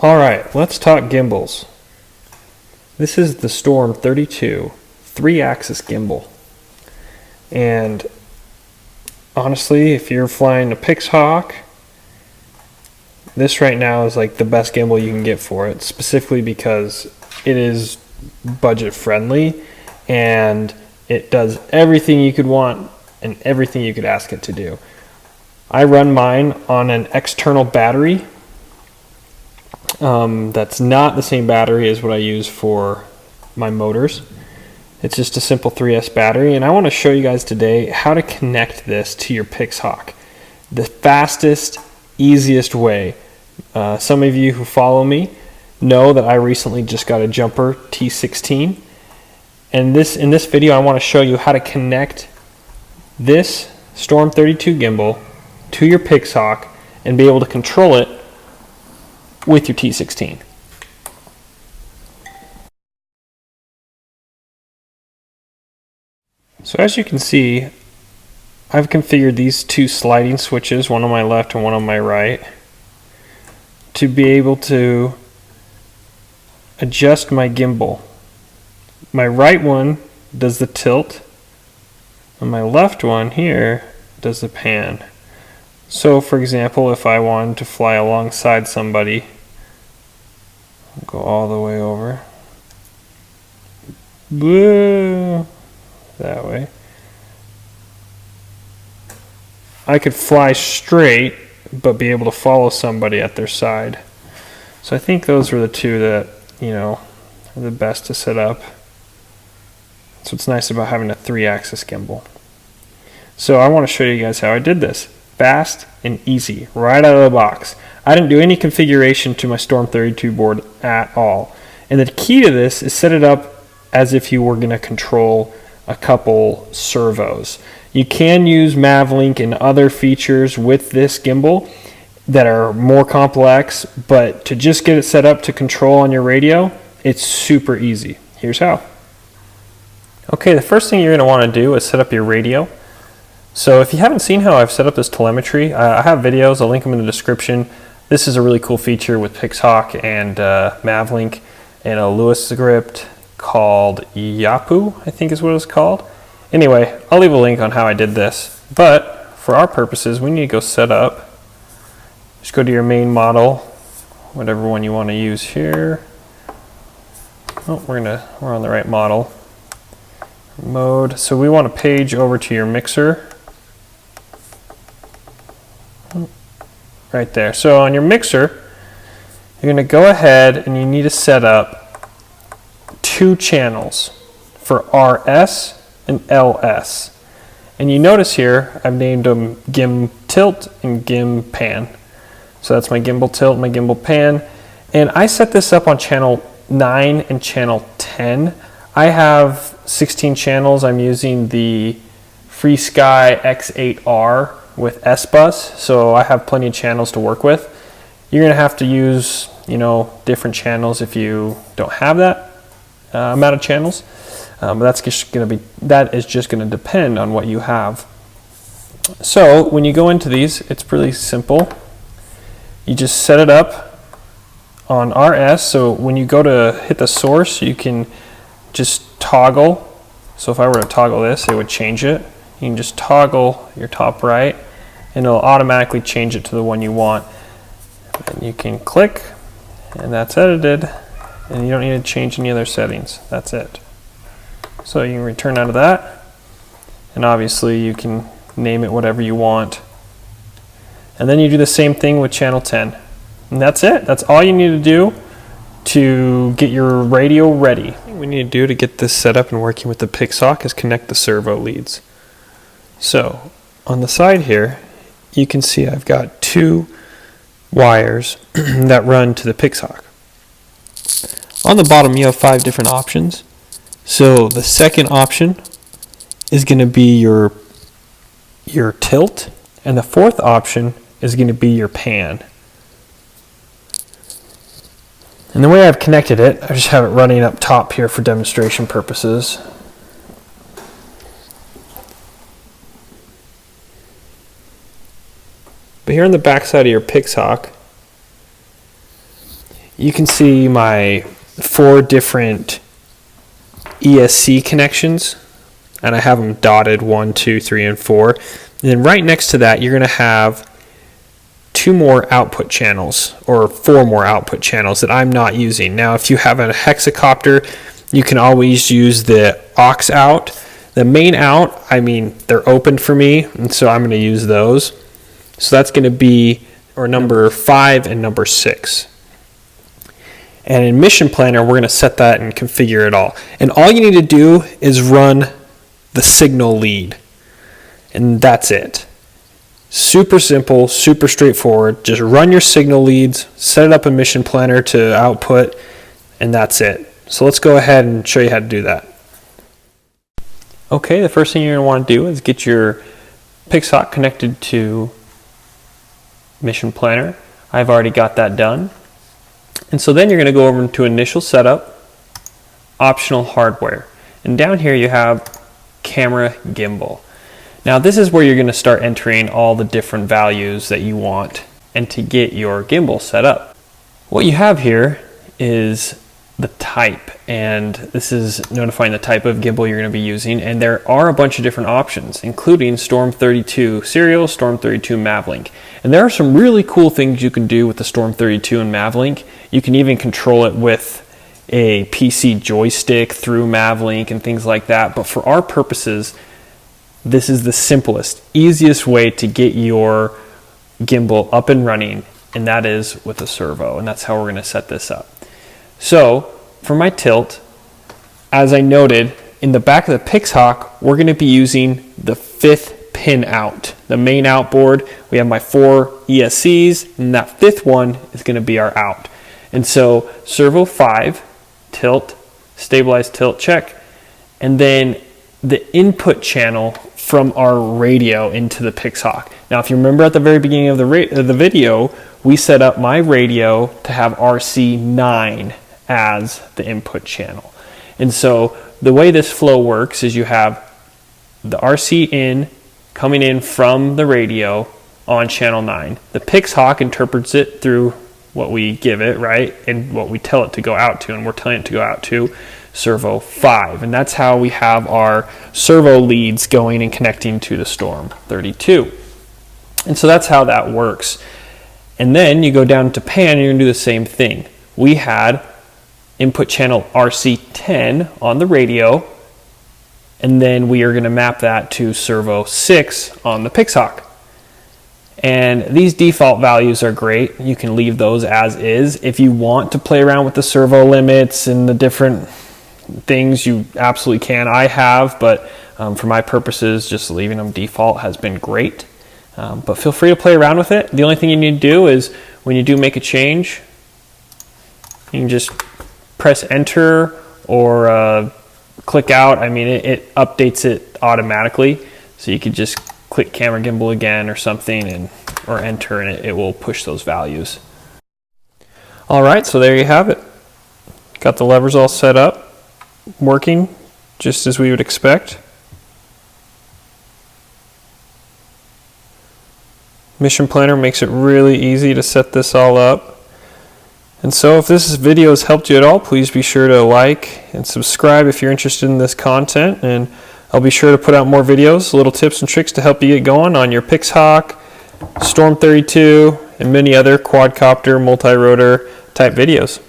Alright, let's talk gimbals. This is the Storm 32 3-axis gimbal. And honestly, if you're flying a Pixhawk, this right now is like the best gimbal you can get for it, specifically because it is budget friendly and it does everything you could want and everything you could ask it to do. I run mine on an external battery. That's not the same battery as what I use for my motors. It's just a simple 3S battery, and I want to show you guys today how to connect this to your Pixhawk. The fastest, easiest way. Some of you who follow me know that I recently just got a jumper T16, and in this video I want to show you how to connect this Storm 32 gimbal to your Pixhawk and be able to control it with your T16. So as you can see, I've configured these two sliding switches, one on my left and one on my right, to be able to adjust my gimbal. My right one does the tilt, and my left one here does the pan. So for example, if I wanted to fly alongside somebody, I'll go all the way over, that way, I could fly straight but be able to follow somebody at their side. So I think those are the two that, are the best to set up. That's what's nice about having a 3-axis gimbal. So I want to show you guys how I did this. Fast and easy, right out of the box. I didn't do any configuration to my Storm 32 board at all. And the key to this is set it up as if you were going to control a couple servos. You can use Mavlink and other features with this gimbal that are more complex, but to just get it set up to control on your radio, it's super easy. Here's how. Okay, the first thing you're going to want to do is set up your radio. So if you haven't seen how I've set up this telemetry, I have videos, I'll link them in the description. This is a really cool feature with Pixhawk and Mavlink and a Lewis script called Yapu, I think is what it's called. Anyway, I'll leave a link on how I did this, but for our purposes, we need to go set up. Just go to your main model, whatever one you want to use here. Oh, we're on the right model. Mode. So we want to page over to your mixer. Right there. So on your mixer, you're going to go ahead and you need to set up 2 channels for RS and LS. And you notice here I've named them Gim Tilt and Gim Pan. So that's my gimbal tilt, my gimbal pan. And I set this up on channel 9 and channel 10. I have 16 channels. I'm using the FreeSky X8R with S-Bus, so I have plenty of channels to work with. You're going to have to use, different channels if you don't have that amount of channels. But that is just going to depend on what you have. So when you go into these, it's pretty simple. You just set it up on RS. So when you go to hit the source, you can just toggle. So if I were to toggle this, it would change it. You can just toggle your top right, and it'll automatically change it to the one you want. And you can click, and that's edited, and you don't need to change any other settings. That's it. So you can return out of that, and obviously you can name it whatever you want. And then you do the same thing with channel 10. And that's it. That's all you need to do to get your radio ready. What we need to do to get this set up and working with the Pixhawk is connect the servo leads. So on the side here, you can see I've got 2 wires that run to the Pixhawk. On the bottom you have 5 different options. So the second option is going to be your tilt, and the fourth option is going to be your pan. And the way I've connected it, I just have it running up top here for demonstration purposes. But here on the back side of your Pixhawk, you can see my 4 different ESC connections, and I have them dotted 1, 2, 3, and 4. And then right next to that, you're going to have 2 more output channels, or 4 more output channels that I'm not using. Now, if you have a hexacopter, you can always use the aux out. The main out, I mean, they're open for me, and so I'm going to use those. So that's going to be number 5 and number 6. And in Mission Planner, we're going to set that and configure it all. And all you need to do is run the signal lead. And that's it. Super simple, super straightforward. Just run your signal leads, set it up in Mission Planner to output, and that's it. So let's go ahead and show you how to do that. Okay, the first thing you're going to want to do is get your Pixhawk connected to Mission Planner. I've already got that done. And so then you're going to go over to Initial Setup, Optional Hardware. And down here you have Camera Gimbal. Now this is where you're going to start entering all the different values that you want and to get your gimbal set up. What you have here is the type, and this is notifying the type of gimbal you're going to be using, and there are a bunch of different options, including Storm 32 Serial, Storm 32 Mavlink. And there are some really cool things you can do with the Storm 32 and Mavlink. You can even control it with a PC joystick through Mavlink and things like that, but for our purposes, this is the simplest, easiest way to get your gimbal up and running, and that is with a servo, and that's how we're going to set this up. So for my tilt, as I noted, in the back of the Pixhawk, we're going to be using the 5th pin out, the main outboard. We have my 4 ESCs, and that 5th one is going to be our out. And so servo 5, tilt, stabilize tilt, check, and then the input channel from our radio into the Pixhawk. Now, if you remember at the very beginning of the video, we set up my radio to have RC9 as the input channel. And so the way this flow works is you have the RC in coming in from the radio on channel 9. The Pixhawk interprets it through what we give it, right? And what we tell it to go out to, and we're telling it to go out to servo 5. And that's how we have our servo leads going and connecting to the Storm 32. And so that's how that works. And then you go down to pan and you're going to do the same thing. We had input channel RC10 on the radio, and then we are going to map that to servo 6 on the Pixhawk. And these default values are great. You can leave those as is. If you want to play around with the servo limits and the different things, you absolutely can. I have, but for my purposes, just leaving them default has been great. But feel free to play around with it. The only thing you need to do is when you do make a change, you can just press enter or click out. I mean, it updates it automatically. So you could just click camera gimbal again or something or enter, and it will push those values. All right, so there you have it. Got the levers all set up, working just as we would expect. Mission Planner makes it really easy to set this all up. And so if this video has helped you at all, please be sure to like and subscribe if you're interested in this content. And I'll be sure to put out more videos, little tips and tricks to help you get going on your Pixhawk, Storm 32, and many other quadcopter, multi-rotor type videos.